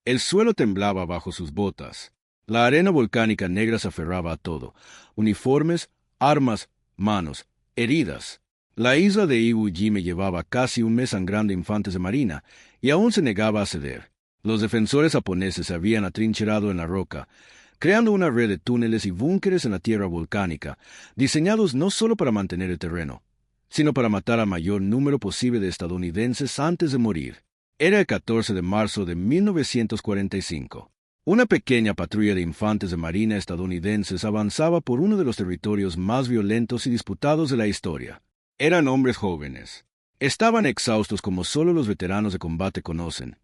El suelo temblaba bajo sus botas. La arena volcánica negra se aferraba a todo: uniformes, armas, manos, heridas. La isla de Iwo Jima llevaba casi un mes sangrando infantes de marina, y aún se negaba a ceder. Los defensores japoneses se habían atrincherado en la roca, creando una red de túneles y búnkeres en la tierra volcánica, diseñados no solo para mantener el terreno, sino para matar al mayor número posible de estadounidenses antes de morir. Era el 14 de marzo de 1945. Una pequeña patrulla de infantes de marina estadounidenses avanzaba por uno de los territorios más violentos y disputados de la historia. Eran hombres jóvenes. Estaban exhaustos como solo los veteranos de combate conocen.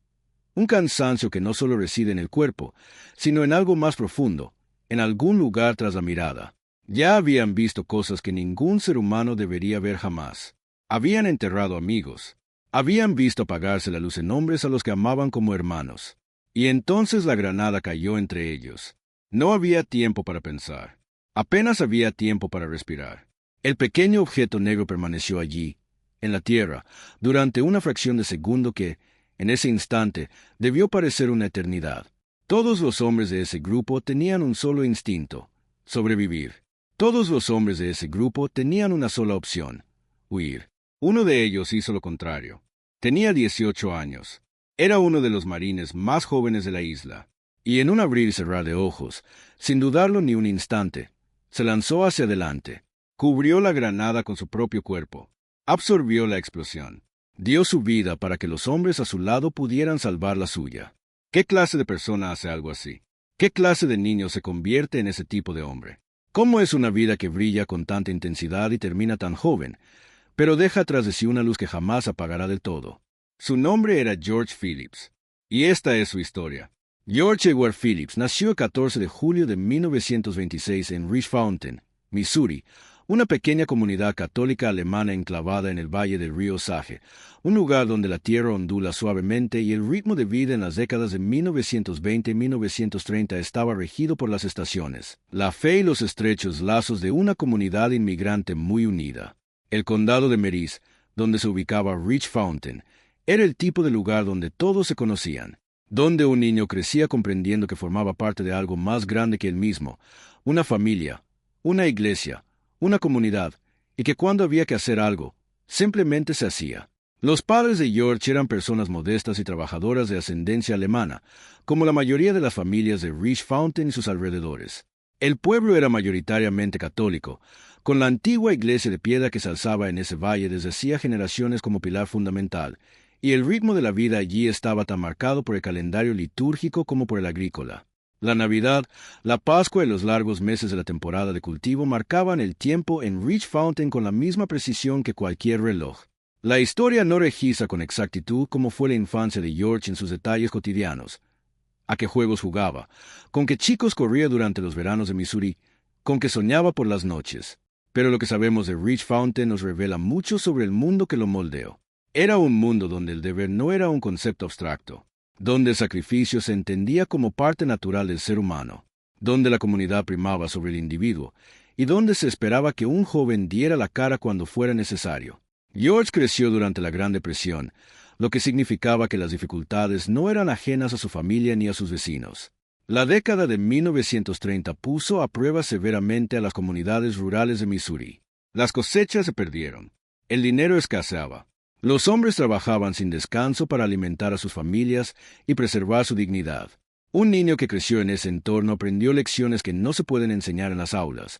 Un cansancio que no solo reside en el cuerpo, sino en algo más profundo, en algún lugar tras la mirada. Ya habían visto cosas que ningún ser humano debería ver jamás. Habían enterrado amigos. Habían visto apagarse la luz en hombres a los que amaban como hermanos. Y entonces la granada cayó entre ellos. No había tiempo para pensar. Apenas había tiempo para respirar. El pequeño objeto negro permaneció allí, en la tierra, durante una fracción de segundo que, en ese instante, debió parecer una eternidad. Todos los hombres de ese grupo tenían un solo instinto: sobrevivir. Todos los hombres de ese grupo tenían una sola opción: huir. Uno de ellos hizo lo contrario. Tenía 18 años. Era uno de los marines más jóvenes de la isla. Y en un abrir y cerrar de ojos, sin dudarlo ni un instante, se lanzó hacia adelante. Cubrió la granada con su propio cuerpo. Absorbió la explosión. Dio su vida para que los hombres a su lado pudieran salvar la suya. ¿Qué clase de persona hace algo así? ¿Qué clase de niño se convierte en ese tipo de hombre? ¿Cómo es una vida que brilla con tanta intensidad y termina tan joven, pero deja tras de sí una luz que jamás apagará del todo? Su nombre era George Phillips, y esta es su historia. George Edward Phillips nació el 14 de julio de 1926 en Rich Fountain, Missouri, una pequeña comunidad católica alemana enclavada en el valle del río Sage, un lugar donde la tierra ondula suavemente y el ritmo de vida en las décadas de 1920 y 1930 estaba regido por las estaciones, la fe y los estrechos lazos de una comunidad inmigrante muy unida. El condado de Merise, donde se ubicaba Rich Fountain, era el tipo de lugar donde todos se conocían, donde un niño crecía comprendiendo que formaba parte de algo más grande que él mismo, una familia, una iglesia, una comunidad, y que cuando había que hacer algo, simplemente se hacía. Los padres de George eran personas modestas y trabajadoras de ascendencia alemana, como la mayoría de las familias de Rich Fountain y sus alrededores. El pueblo era mayoritariamente católico, con la antigua iglesia de piedra que se alzaba en ese valle desde hacía generaciones como pilar fundamental, y el ritmo de la vida allí estaba tan marcado por el calendario litúrgico como por el agrícola. La Navidad, la Pascua y los largos meses de la temporada de cultivo marcaban el tiempo en Rich Fountain con la misma precisión que cualquier reloj. La historia no registra con exactitud cómo fue la infancia de George en sus detalles cotidianos: a qué juegos jugaba, con qué chicos corría durante los veranos de Missouri, con qué soñaba por las noches. Pero lo que sabemos de Rich Fountain nos revela mucho sobre el mundo que lo moldeó. Era un mundo donde el deber no era un concepto abstracto, donde el sacrificio se entendía como parte natural del ser humano, donde la comunidad primaba sobre el individuo, y donde se esperaba que un joven diera la cara cuando fuera necesario. George creció durante la Gran Depresión, lo que significaba que las dificultades no eran ajenas a su familia ni a sus vecinos. La década de 1930 puso a prueba severamente a las comunidades rurales de Missouri. Las cosechas se perdieron. El dinero escaseaba. Los hombres trabajaban sin descanso para alimentar a sus familias y preservar su dignidad. Un niño que creció en ese entorno aprendió lecciones que no se pueden enseñar en las aulas.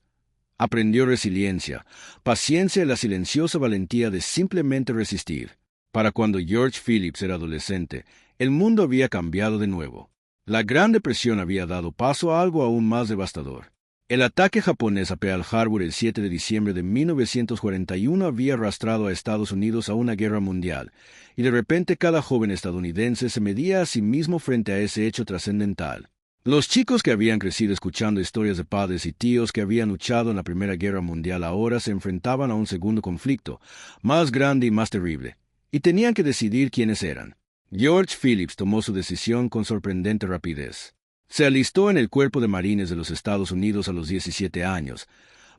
Aprendió resiliencia, paciencia y la silenciosa valentía de simplemente resistir. Para cuando George Phillips era adolescente, el mundo había cambiado de nuevo. La Gran Depresión había dado paso a algo aún más devastador. El ataque japonés a Pearl Harbor el 7 de diciembre de 1941 había arrastrado a Estados Unidos a una guerra mundial, y de repente cada joven estadounidense se medía a sí mismo frente a ese hecho trascendental. Los chicos que habían crecido escuchando historias de padres y tíos que habían luchado en la Primera Guerra Mundial ahora se enfrentaban a un segundo conflicto, más grande y más terrible, y tenían que decidir quiénes eran. George Phillips tomó su decisión con sorprendente rapidez. Se alistó en el Cuerpo de Marines de los Estados Unidos a los 17 años,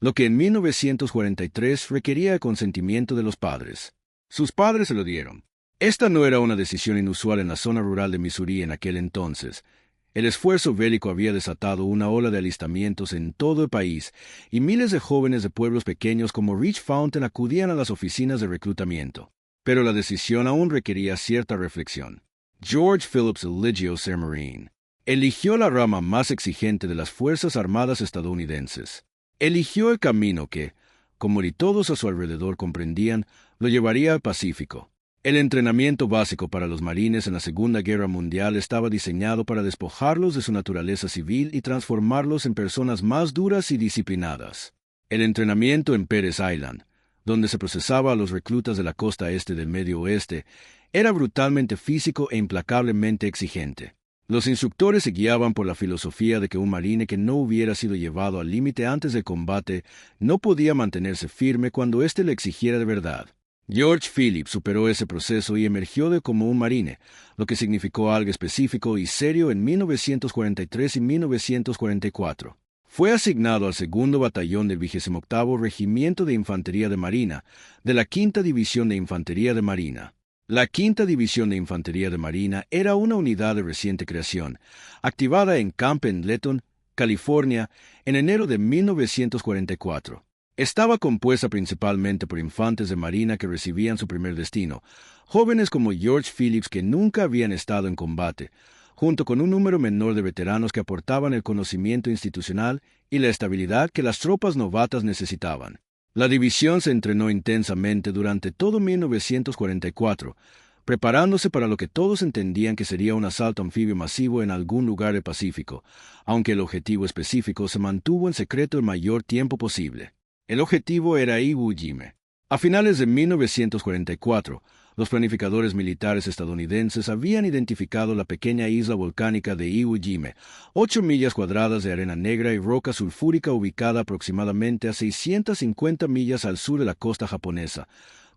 lo que en 1943 requería el consentimiento de los padres. Sus padres se lo dieron. Esta no era una decisión inusual en la zona rural de Missouri en aquel entonces. El esfuerzo bélico había desatado una ola de alistamientos en todo el país, y miles de jóvenes de pueblos pequeños como Rich Fountain acudían a las oficinas de reclutamiento. Pero la decisión aún requería cierta reflexión. George Phillips Eligio Ser Marine eligió la rama más exigente de las Fuerzas Armadas estadounidenses. Eligió el camino que, como ni todos a su alrededor comprendían, lo llevaría al Pacífico. El entrenamiento básico para los marines en la Segunda Guerra Mundial estaba diseñado para despojarlos de su naturaleza civil y transformarlos en personas más duras y disciplinadas. El entrenamiento en Pérez Island, donde se procesaba a los reclutas de la costa este del Medio Oeste, era brutalmente físico e implacablemente exigente. Los instructores se guiaban por la filosofía de que un marine que no hubiera sido llevado al límite antes del combate no podía mantenerse firme cuando éste le exigiera de verdad. George Phillips superó ese proceso y emergió como un marine, lo que significó algo específico y serio en 1943 y 1944. Fue asignado al segundo batallón del 28º Regimiento de Infantería de Marina, de la Quinta División de Infantería de Marina. La Quinta División de Infantería de Marina era una unidad de reciente creación, activada en Camp Pendleton, California, en enero de 1944. Estaba compuesta principalmente por infantes de marina que recibían su primer destino, jóvenes como George Phillips que nunca habían estado en combate, junto con un número menor de veteranos que aportaban el conocimiento institucional y la estabilidad que las tropas novatas necesitaban. La división se entrenó intensamente durante todo 1944, preparándose para lo que todos entendían que sería un asalto anfibio masivo en algún lugar del Pacífico, aunque el objetivo específico se mantuvo en secreto el mayor tiempo posible. El objetivo era Iwo Jima. A finales de 1944, los planificadores militares estadounidenses habían identificado la pequeña isla volcánica de Iwo Jima, 8 millas cuadradas de arena negra y roca sulfúrica ubicada aproximadamente a 650 millas al sur de la costa japonesa,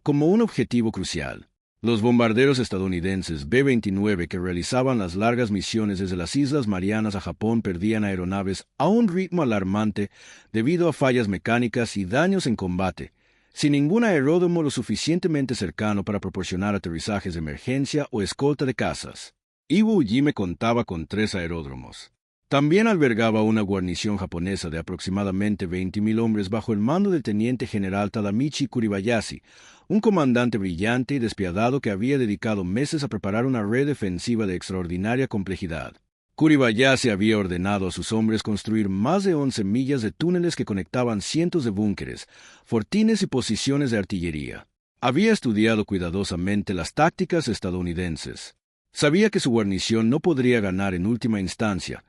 como un objetivo crucial. Los bombarderos estadounidenses B-29 que realizaban las largas misiones desde las Islas Marianas a Japón perdían aeronaves a un ritmo alarmante debido a fallas mecánicas y daños en combate, sin ningún aeródromo lo suficientemente cercano para proporcionar aterrizajes de emergencia o escolta de cazas. Iwo Jima contaba con 3 aeródromos. También albergaba una guarnición japonesa de aproximadamente 20.000 hombres bajo el mando del teniente general Tadamichi Kuribayashi, un comandante brillante y despiadado que había dedicado meses a preparar una red defensiva de extraordinaria complejidad. Kuribayashi había ordenado a sus hombres construir más de 11 millas de túneles que conectaban cientos de búnkeres, fortines y posiciones de artillería. Había estudiado cuidadosamente las tácticas estadounidenses. Sabía que su guarnición no podría ganar en última instancia.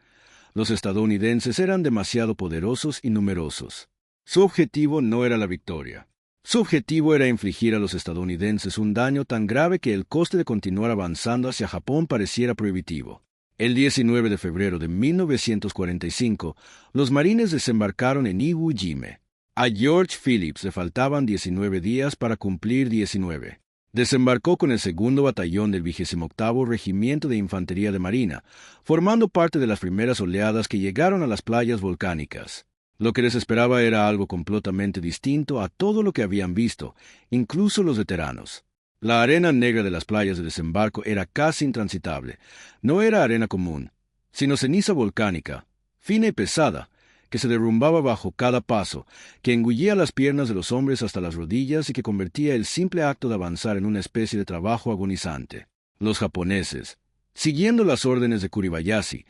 Los estadounidenses eran demasiado poderosos y numerosos. Su objetivo no era la victoria. Su objetivo era infligir a los estadounidenses un daño tan grave que el coste de continuar avanzando hacia Japón pareciera prohibitivo. El 19 de febrero de 1945, los marines desembarcaron en Iwo Jima. A George Phillips le faltaban 19 días para cumplir 19. Desembarcó con el segundo batallón del 28º Regimiento de Infantería de Marina, formando parte de las primeras oleadas que llegaron a las playas volcánicas. Lo que les esperaba era algo completamente distinto a todo lo que habían visto, incluso los veteranos. La arena negra de las playas de desembarco era casi intransitable. No era arena común, sino ceniza volcánica, fina y pesada, que se derrumbaba bajo cada paso, que engullía las piernas de los hombres hasta las rodillas y que convertía el simple acto de avanzar en una especie de trabajo agonizante. Los japoneses, siguiendo las órdenes de Kuribayashi,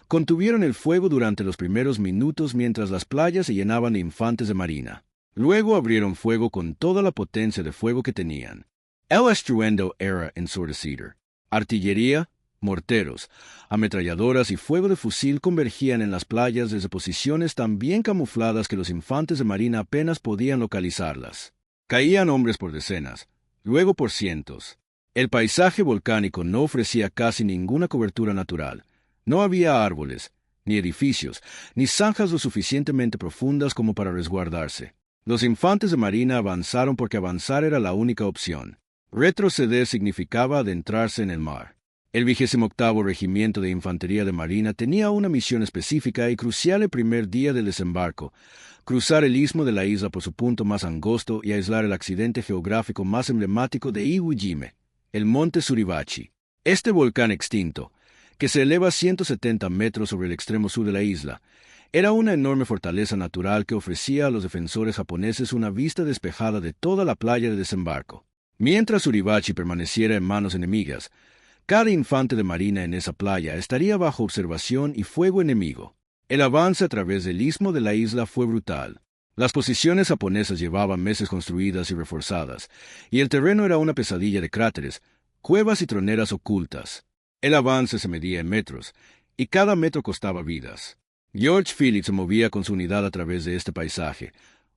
contuvieron el fuego durante los primeros minutos mientras las playas se llenaban de infantes de marina. Luego abrieron fuego con toda la potencia de fuego que tenían. El estruendo era ensordecido. Artillería, morteros, ametralladoras y fuego de fusil convergían en las playas desde posiciones tan bien camufladas que los infantes de marina apenas podían localizarlas. Caían hombres por decenas, luego por cientos. El paisaje volcánico no ofrecía casi ninguna cobertura natural. No había árboles, ni edificios, ni zanjas lo suficientemente profundas como para resguardarse. Los infantes de marina avanzaron porque avanzar era la única opción. Retroceder significaba adentrarse en el mar. El 28º Regimiento de Infantería de Marina tenía una misión específica y crucial el primer día del desembarco: cruzar el istmo de la isla por su punto más angosto y aislar el accidente geográfico más emblemático de Iwo Jima, el monte Suribachi. Este volcán extinto, que se eleva 170 metros sobre el extremo sur de la isla, era una enorme fortaleza natural que ofrecía a los defensores japoneses una vista despejada de toda la playa de desembarco. Mientras Suribachi permaneciera en manos enemigas, cada infante de marina en esa playa estaría bajo observación y fuego enemigo. El avance a través del istmo de la isla fue brutal. Las posiciones japonesas llevaban meses construidas y reforzadas, y el terreno era una pesadilla de cráteres, cuevas y troneras ocultas. El avance se medía en metros, y cada metro costaba vidas. George Phillips se movía con su unidad a través de este paisaje,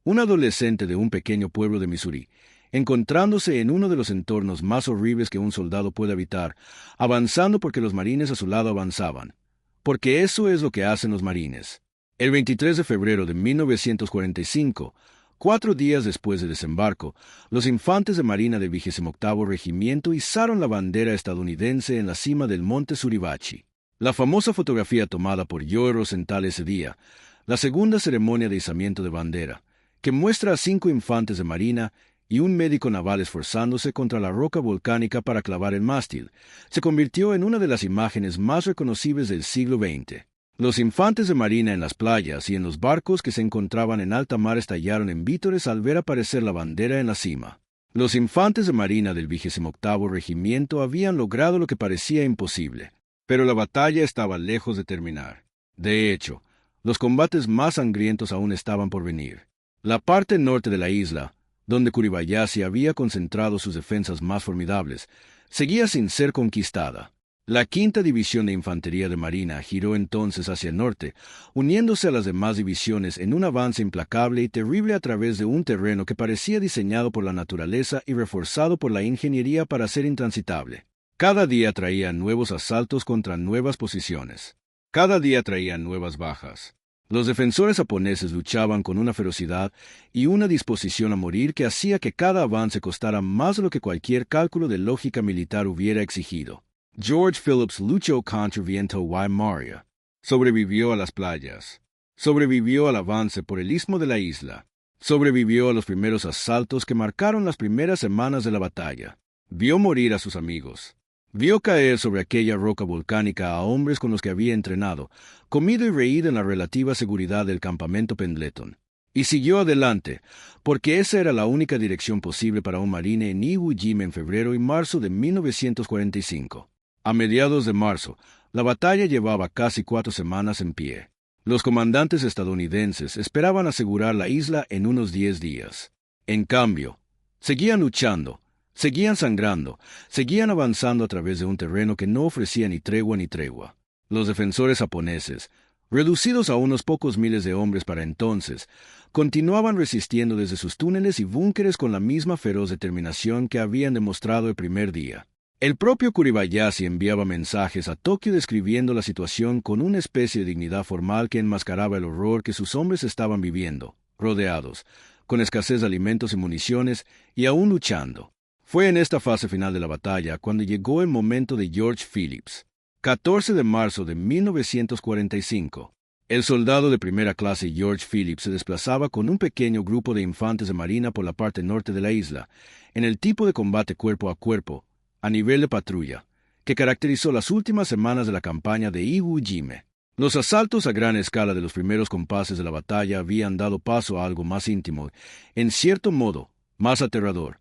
un adolescente de un pequeño pueblo de Missouri, encontrándose en uno de los entornos más horribles que un soldado puede habitar, avanzando porque los marines a su lado avanzaban. Porque eso es lo que hacen los marines. El 23 de febrero de 1945, 4 días después del desembarco, los infantes de marina del 28º Regimiento izaron la bandera estadounidense en la cima del monte Suribachi. La famosa fotografía tomada por Joe Rosenthal ese día, la segunda ceremonia de izamiento de bandera, que muestra a 5 infantes de marina y un médico naval esforzándose contra la roca volcánica para clavar el mástil, se convirtió en una de las imágenes más reconocibles del siglo XX. Los infantes de marina en las playas y en los barcos que se encontraban en alta mar estallaron en vítores al ver aparecer la bandera en la cima. Los infantes de marina del 28º Regimiento habían logrado lo que parecía imposible, pero la batalla estaba lejos de terminar. De hecho, los combates más sangrientos aún estaban por venir. La parte norte de la isla, donde Kuribayashi había concentrado sus defensas más formidables, seguía sin ser conquistada. La quinta división de infantería de marina giró entonces hacia el norte, uniéndose a las demás divisiones en un avance implacable y terrible a través de un terreno que parecía diseñado por la naturaleza y reforzado por la ingeniería para ser intransitable. Cada día traía nuevos asaltos contra nuevas posiciones. Cada día traían nuevas bajas. Los defensores japoneses luchaban con una ferocidad y una disposición a morir que hacía que cada avance costara más de lo que cualquier cálculo de lógica militar hubiera exigido. George Phillips luchó contra viento Waimaria. Sobrevivió a las playas. Sobrevivió al avance por el istmo de la isla. Sobrevivió a los primeros asaltos que marcaron las primeras semanas de la batalla. Vio morir a sus amigos. Vio caer sobre aquella roca volcánica a hombres con los que había entrenado, comido y reído en la relativa seguridad del campamento Pendleton. Y siguió adelante, porque esa era la única dirección posible para un marine en Iwo Jima en febrero y marzo de 1945. A mediados de marzo, la batalla llevaba casi 4 semanas en pie. Los comandantes estadounidenses esperaban asegurar la isla en unos 10 días. En cambio, seguían luchando, seguían sangrando, seguían avanzando a través de un terreno que no ofrecía ni tregua ni tregua. Los defensores japoneses, reducidos a unos pocos miles de hombres para entonces, continuaban resistiendo desde sus túneles y búnkeres con la misma feroz determinación que habían demostrado el primer día. El propio Kuribayashi enviaba mensajes a Tokio describiendo la situación con una especie de dignidad formal que enmascaraba el horror que sus hombres estaban viviendo, rodeados, con escasez de alimentos y municiones, y aún luchando. Fue en esta fase final de la batalla cuando llegó el momento de George Phillips. 14 de marzo de 1945. El soldado de primera clase George Phillips se desplazaba con un pequeño grupo de infantes de marina por la parte norte de la isla, en el tipo de combate cuerpo a cuerpo, a nivel de patrulla, que caracterizó las últimas semanas de la campaña de Iwo Jima. Los asaltos a gran escala de los primeros compases de la batalla habían dado paso a algo más íntimo, en cierto modo, más aterrador.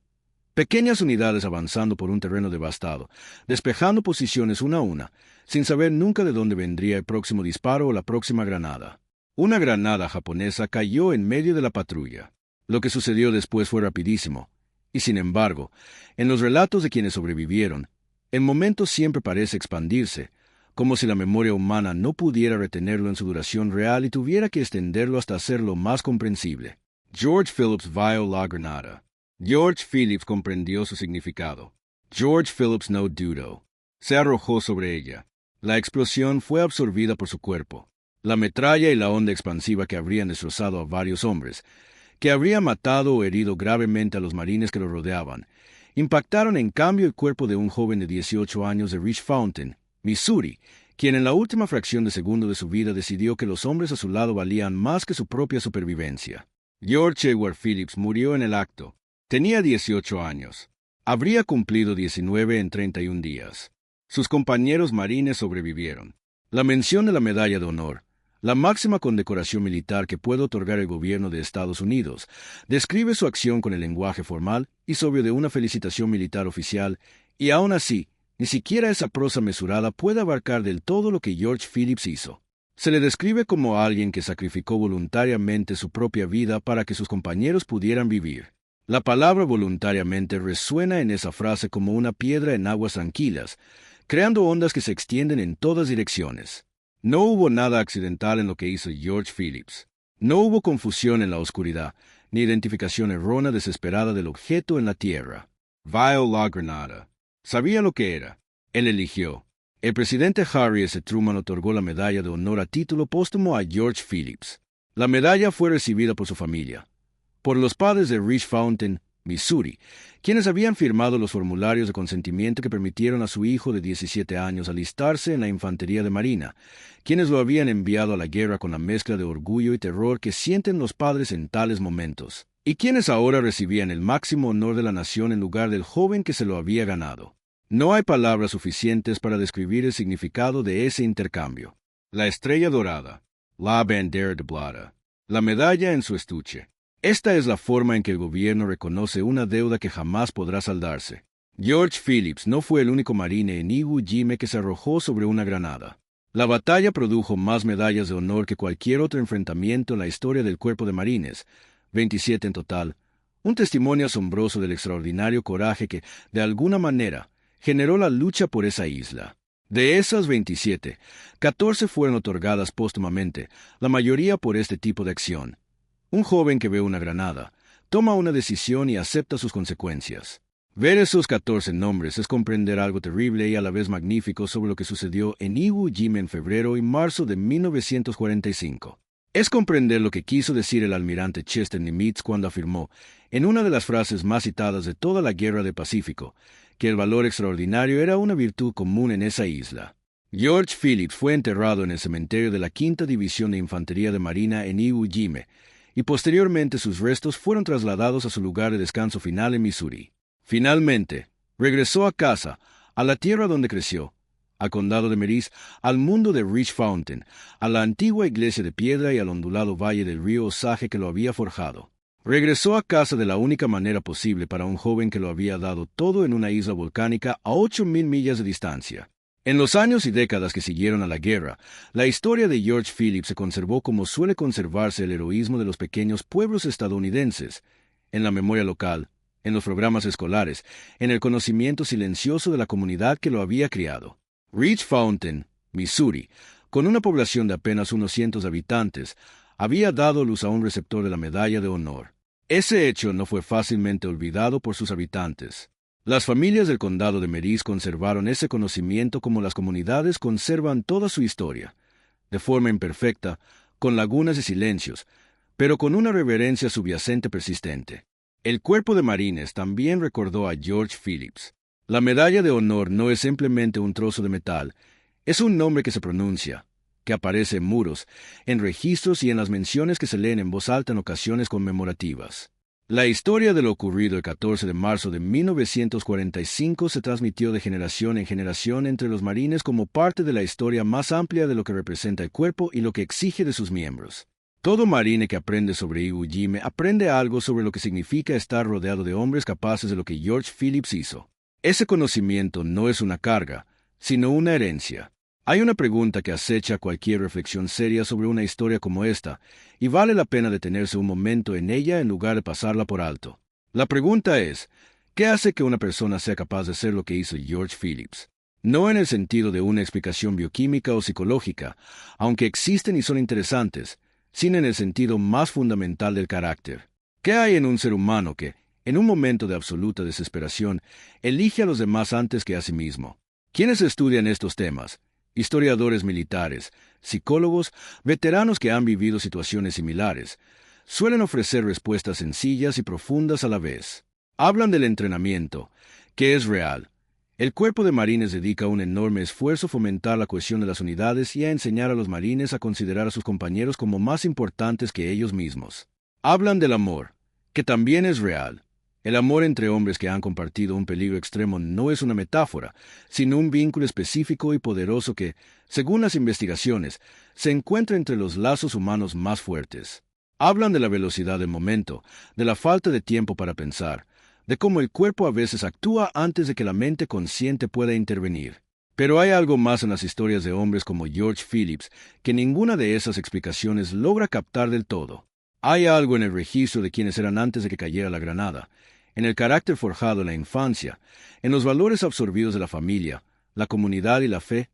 Pequeñas unidades avanzando por un terreno devastado, despejando posiciones una a una, sin saber nunca de dónde vendría el próximo disparo o la próxima granada. Una granada japonesa cayó en medio de la patrulla. Lo que sucedió después fue rapidísimo. Y sin embargo, en los relatos de quienes sobrevivieron, el momento siempre parece expandirse, como si la memoria humana no pudiera retenerlo en su duración real y tuviera que extenderlo hasta hacerlo más comprensible. George Phillips vio la granada. George Phillips comprendió su significado. George Phillips no dudó. Se arrojó sobre ella. La explosión fue absorbida por su cuerpo. La metralla y la onda expansiva que habrían destrozado a varios hombres, que habría matado o herido gravemente a los marines que lo rodeaban, impactaron en cambio el cuerpo de un joven de 18 años de Rich Fountain, Missouri, quien en la última fracción de segundo de su vida decidió que los hombres a su lado valían más que su propia supervivencia. George Edward Phillips murió en el acto. Tenía 18 años. Habría cumplido 19 en 31 días. Sus compañeros marines sobrevivieron. La mención de la Medalla de Honor, la máxima condecoración militar que puede otorgar el gobierno de Estados Unidos, describe su acción con el lenguaje formal y sobrio de una felicitación militar oficial, y aún así, ni siquiera esa prosa mesurada puede abarcar del todo lo que George Phillips hizo. Se le describe como alguien que sacrificó voluntariamente su propia vida para que sus compañeros pudieran vivir. La palabra voluntariamente resuena en esa frase como una piedra en aguas tranquilas, creando ondas que se extienden en todas direcciones. No hubo nada accidental en lo que hizo George Phillips. No hubo confusión en la oscuridad, ni identificación errónea desesperada del objeto en la tierra. Viol la Granada. Sabía lo que era. Él eligió. El presidente Harry S. Truman otorgó la medalla de honor a título póstumo a George Phillips. La medalla fue recibida por su familia, por los padres de Rich Fountain, Missouri, quienes habían firmado los formularios de consentimiento que permitieron a su hijo de 17 años alistarse en la infantería de marina, quienes lo habían enviado a la guerra con la mezcla de orgullo y terror que sienten los padres en tales momentos, y quienes ahora recibían el máximo honor de la nación en lugar del joven que se lo había ganado. No hay palabras suficientes para describir el significado de ese intercambio. La estrella dorada, la bandera de plata, la medalla en su estuche. Esta es la forma en que el gobierno reconoce una deuda que jamás podrá saldarse. George Phillips no fue el único marine en Iwo Jima que se arrojó sobre una granada. La batalla produjo más medallas de honor que cualquier otro enfrentamiento en la historia del Cuerpo de Marines, 27 en total, un testimonio asombroso del extraordinario coraje que, de alguna manera, generó la lucha por esa isla. De esas 27, 14 fueron otorgadas póstumamente, la mayoría por este tipo de acción. Un joven que ve una granada, toma una decisión y acepta sus consecuencias. Ver esos 14 nombres es comprender algo terrible y a la vez magnífico sobre lo que sucedió en Iwo Jima en febrero y marzo de 1945. Es comprender lo que quiso decir el almirante Chester Nimitz cuando afirmó, en una de las frases más citadas de toda la Guerra del Pacífico, que el valor extraordinario era una virtud común en esa isla. George Phillips fue enterrado en el cementerio de la Quinta División de Infantería de Marina en Iwo Jima, y posteriormente sus restos fueron trasladados a su lugar de descanso final en Missouri. Finalmente, regresó a casa, a la tierra donde creció, al condado de Merice, al mundo de Rich Fountain, a la antigua iglesia de piedra y al ondulado valle del río Osage que lo había forjado. Regresó a casa de la única manera posible para un joven que lo había dado todo en una isla volcánica a 8,000 millas de distancia. En los años y décadas que siguieron a la guerra, la historia de George Phillips se conservó como suele conservarse el heroísmo de los pequeños pueblos estadounidenses, en la memoria local, en los programas escolares, en el conocimiento silencioso de la comunidad que lo había criado. Rich Fountain, Missouri, con una población de apenas unos 100 habitantes, había dado luz a un receptor de la medalla de honor. Ese hecho no fue fácilmente olvidado por sus habitantes. Las familias del condado de Merice conservaron ese conocimiento como las comunidades conservan toda su historia, de forma imperfecta, con lagunas y silencios, pero con una reverencia subyacente persistente. El Cuerpo de Marines también recordó a George Phillips. La medalla de honor no es simplemente un trozo de metal, es un nombre que se pronuncia, que aparece en muros, en registros y en las menciones que se leen en voz alta en ocasiones conmemorativas. La historia de lo ocurrido el 14 de marzo de 1945 se transmitió de generación en generación entre los marines como parte de la historia más amplia de lo que representa el cuerpo y lo que exige de sus miembros. Todo marine que aprende sobre Iwo Jima aprende algo sobre lo que significa estar rodeado de hombres capaces de lo que George Phillips hizo. Ese conocimiento no es una carga, sino una herencia. Hay una pregunta que acecha cualquier reflexión seria sobre una historia como esta, y vale la pena detenerse un momento en ella en lugar de pasarla por alto. La pregunta es, ¿qué hace que una persona sea capaz de hacer lo que hizo George Phillips? No en el sentido de una explicación bioquímica o psicológica, aunque existen y son interesantes, sino en el sentido más fundamental del carácter. ¿Qué hay en un ser humano que, en un momento de absoluta desesperación, elige a los demás antes que a sí mismo? ¿Quiénes estudian estos temas? Historiadores militares, psicólogos, veteranos que han vivido situaciones similares, suelen ofrecer respuestas sencillas y profundas a la vez. Hablan del entrenamiento, que es real. El Cuerpo de Marines dedica un enorme esfuerzo a fomentar la cohesión de las unidades y a enseñar a los marines a considerar a sus compañeros como más importantes que ellos mismos. Hablan del amor, que también es real. El amor entre hombres que han compartido un peligro extremo no es una metáfora, sino un vínculo específico y poderoso que, según las investigaciones, se encuentra entre los lazos humanos más fuertes. Hablan de la velocidad del momento, de la falta de tiempo para pensar, de cómo el cuerpo a veces actúa antes de que la mente consciente pueda intervenir. Pero hay algo más en las historias de hombres como George Phillips que ninguna de esas explicaciones logra captar del todo. Hay algo en el registro de quienes eran antes de que cayera la granada, en el carácter forjado en la infancia, en los valores absorbidos de la familia, la comunidad y la fe,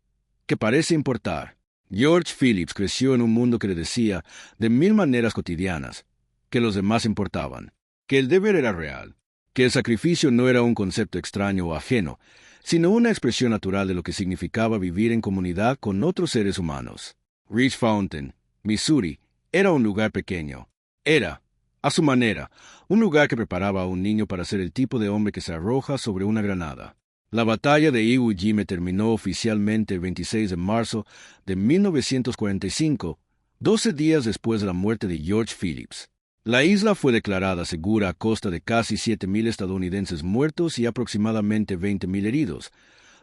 que parece importar. George Phillips creció en un mundo que le decía, de mil maneras cotidianas, que los demás importaban, que el deber era real, que el sacrificio no era un concepto extraño o ajeno, sino una expresión natural de lo que significaba vivir en comunidad con otros seres humanos. Rich Fountain, Missouri, era un lugar pequeño. Era, a su manera, un lugar que preparaba a un niño para ser el tipo de hombre que se arroja sobre una granada. La batalla de Iwo Jima terminó oficialmente el 26 de marzo de 1945, 12 días después de la muerte de George Phillips. La isla fue declarada segura a costa de casi 7.000 estadounidenses muertos y aproximadamente 20.000 heridos.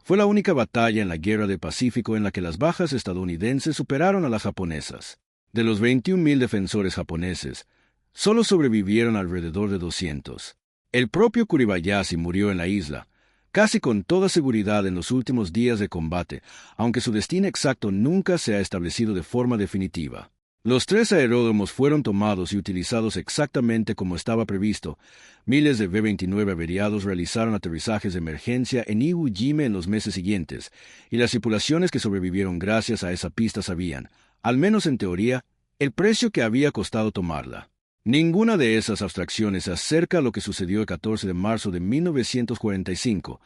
Fue la única batalla en la Guerra del Pacífico en la que las bajas estadounidenses superaron a las japonesas. De los 21.000 defensores japoneses, solo sobrevivieron alrededor de 200. El propio Kuribayashi murió en la isla, casi con toda seguridad en los últimos días de combate, aunque su destino exacto nunca se ha establecido de forma definitiva. Los 3 aeródromos fueron tomados y utilizados exactamente como estaba previsto. Miles de B-29 averiados realizaron aterrizajes de emergencia en Iwo Jima en los meses siguientes, y las tripulaciones que sobrevivieron gracias a esa pista sabían, al menos en teoría, el precio que había costado tomarla. Ninguna de esas abstracciones se acerca a lo que sucedió el 14 de marzo de 1945,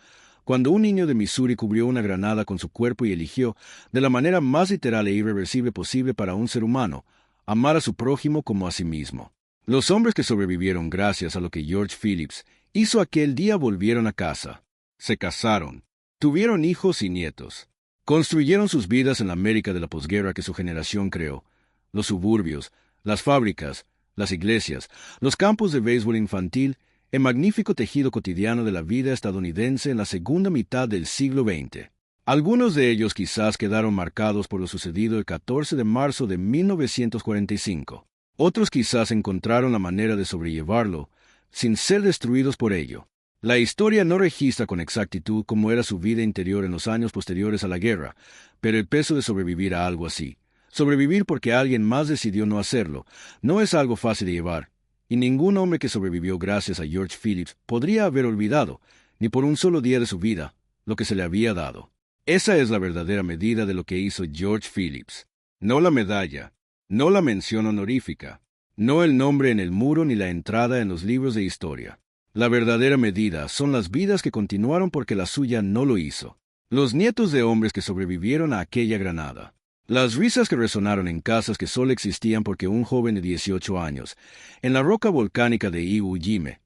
cuando un niño de Missouri cubrió una granada con su cuerpo y eligió, de la manera más literal e irreversible posible para un ser humano, amar a su prójimo como a sí mismo. Los hombres que sobrevivieron gracias a lo que George Phillips hizo aquel día volvieron a casa. Se casaron, tuvieron hijos y nietos. Construyeron sus vidas en la América de la posguerra que su generación creó. Los suburbios, las fábricas, las iglesias, los campos de béisbol infantil, el magnífico tejido cotidiano de la vida estadounidense en la segunda mitad del siglo XX. Algunos de ellos quizás quedaron marcados por lo sucedido el 14 de marzo de 1945. Otros quizás encontraron la manera de sobrellevarlo, sin ser destruidos por ello. La historia no registra con exactitud cómo era su vida interior en los años posteriores a la guerra, pero el peso de sobrevivir a algo así, sobrevivir porque alguien más decidió no hacerlo, no es algo fácil de llevar. Y ningún hombre que sobrevivió gracias a George Phillips podría haber olvidado, ni por un solo día de su vida, lo que se le había dado. Esa es la verdadera medida de lo que hizo George Phillips. No la medalla, no la mención honorífica, no el nombre en el muro ni la entrada en los libros de historia. La verdadera medida son las vidas que continuaron porque la suya no lo hizo. Los nietos de hombres que sobrevivieron a aquella granada. Las risas que resonaron en casas que solo existían porque un joven de 18 años, en la roca volcánica de Iwo Jima,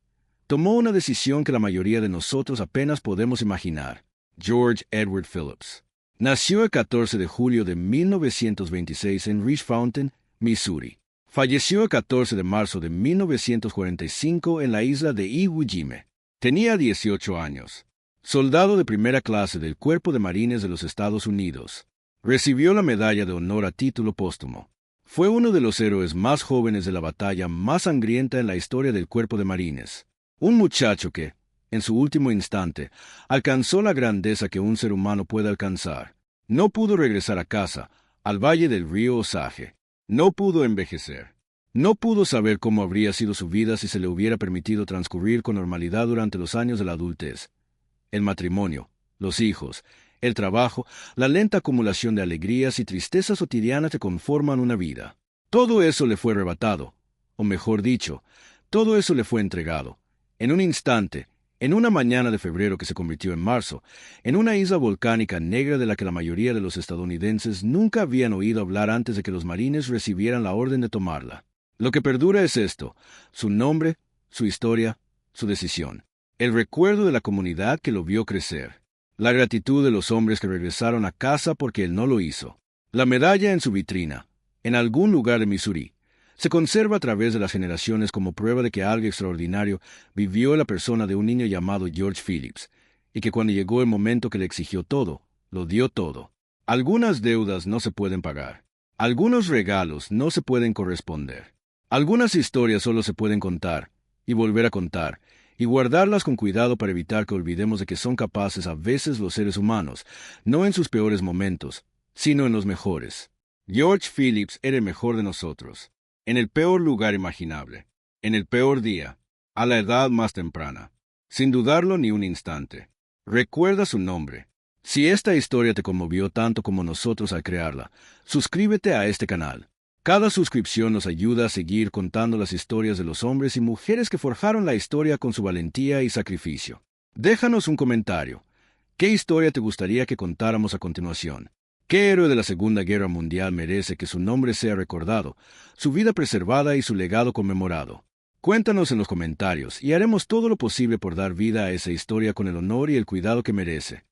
tomó una decisión que la mayoría de nosotros apenas podemos imaginar. George Edward Phillips. Nació el 14 de julio de 1926 en Rich Fountain, Missouri. Falleció el 14 de marzo de 1945 en la isla de Iwo Jima. Tenía 18 años. Soldado de primera clase del Cuerpo de Marines de los Estados Unidos. Recibió la medalla de honor a título póstumo. Fue uno de los héroes más jóvenes de la batalla más sangrienta en la historia del Cuerpo de Marines. Un muchacho que, en su último instante, alcanzó la grandeza que un ser humano puede alcanzar. No pudo regresar a casa, al valle del río Osage. No pudo envejecer. No pudo saber cómo habría sido su vida si se le hubiera permitido transcurrir con normalidad durante los años de la adultez. El matrimonio, los hijos, el trabajo, la lenta acumulación de alegrías y tristezas cotidianas que conforman una vida. Todo eso le fue arrebatado, o mejor dicho, todo eso le fue entregado, en un instante, en una mañana de febrero que se convirtió en marzo, en una isla volcánica negra de la que la mayoría de los estadounidenses nunca habían oído hablar antes de que los marines recibieran la orden de tomarla. Lo que perdura es esto: su nombre, su historia, su decisión. El recuerdo de la comunidad que lo vio crecer. La gratitud de los hombres que regresaron a casa porque él no lo hizo. La medalla en su vitrina, en algún lugar de Missouri, Se conserva a través de las generaciones como prueba de que algo extraordinario vivió en la persona de un niño llamado George Phillips, y que cuando llegó el momento que le exigió todo, lo dio todo. Algunas deudas no se pueden pagar. Algunos regalos no se pueden corresponder. Algunas historias solo se pueden contar, y volver a contar, y guardarlas con cuidado para evitar que olvidemos de que son capaces a veces los seres humanos, no en sus peores momentos, sino en los mejores. George Phillips era el mejor de nosotros, en el peor lugar imaginable, en el peor día, a la edad más temprana, sin dudarlo ni un instante. Recuerda su nombre. Si esta historia te conmovió tanto como nosotros al crearla, suscríbete a este canal. Cada suscripción nos ayuda a seguir contando las historias de los hombres y mujeres que forjaron la historia con su valentía y sacrificio. Déjanos un comentario. ¿Qué historia te gustaría que contáramos a continuación? ¿Qué héroe de la Segunda Guerra Mundial merece que su nombre sea recordado, su vida preservada y su legado conmemorado? Cuéntanos en los comentarios y haremos todo lo posible por dar vida a esa historia con el honor y el cuidado que merece.